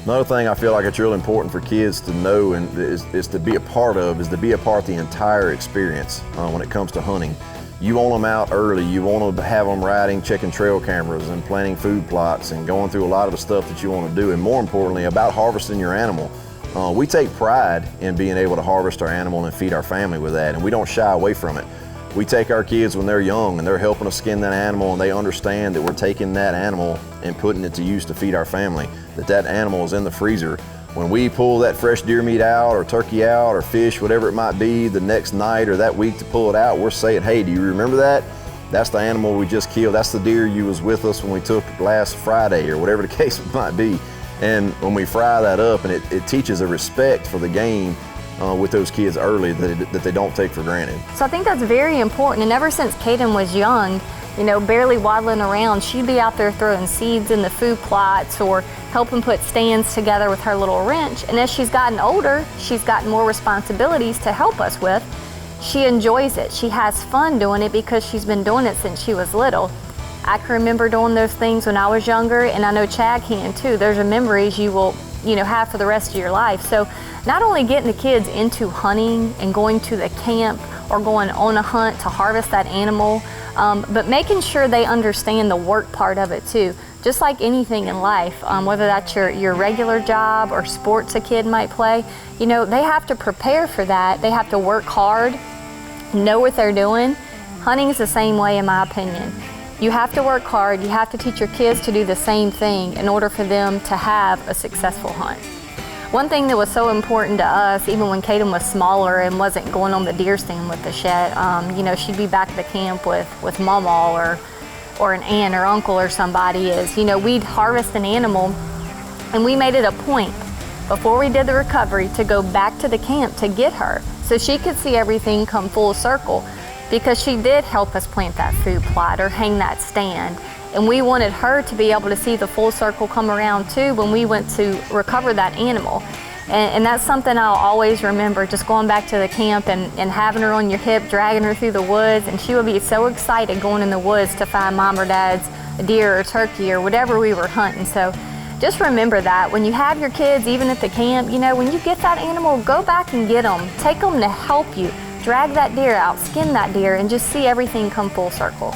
Another thing I feel like it's really important for kids to know and is to be a part of, is to be a part of the entire experience when it comes to hunting. You want them out early, you want to have them riding, checking trail cameras and planting food plots and going through a lot of the stuff that you want to do, and more importantly about harvesting your animal. We take pride in being able to harvest our animal and feed our family with that, and we don't shy away from it. We take our kids when they're young and they're helping us skin that animal, and they understand that we're taking that animal and putting it to use to feed our family, that animal is in the freezer. When we pull that fresh deer meat out or turkey out or fish, whatever it might be, the next night or that week to pull it out, we're saying, hey, do you remember that? That's the animal we just killed. That's the deer you was with us when we took last Friday, or whatever the case might be. And when we fry that up, and it teaches a respect for the game with those kids early that they don't take for granted. So I think that's very important. And ever since Kaden was young, you know, barely waddling around, she'd be out there throwing seeds in the food plots or helping put stands together with her little wrench. And as she's gotten older, she's gotten more responsibilities to help us with. She enjoys it. She has fun doing it because she's been doing it since she was little. I can remember doing those things when I was younger, and I know Chad can too. Those are memories you will, have for the rest of your life. So not only getting the kids into hunting and going to the camp or going on a hunt to harvest that animal, but making sure they understand the work part of it too. Just like anything in life, whether that's your regular job or sports a kid might play, they have to prepare for that. They have to work hard, know what they're doing. Hunting is the same way, in my opinion. You have to work hard. You have to teach your kids to do the same thing in order for them to have a successful hunt. One thing that was so important to us, even when Kaden was smaller and wasn't going on the deer stand with the shed, she'd be back at the camp with Mama or an aunt or uncle or somebody, is, we'd harvest an animal, and we made it a point before we did the recovery to go back to the camp to get her so she could see everything come full circle, because she did help us plant that food plot or hang that stand. And we wanted her to be able to see the full circle come around too when we went to recover that animal. And that's something I'll always remember, just going back to the camp and having her on your hip, dragging her through the woods, and she would be so excited going in the woods to find Mom or Dad's deer or turkey or whatever we were hunting. So just remember that when you have your kids, even at the camp, when you get that animal, go back and get them. Take them to help you. Drag that deer out, skin that deer, and just see everything come full circle.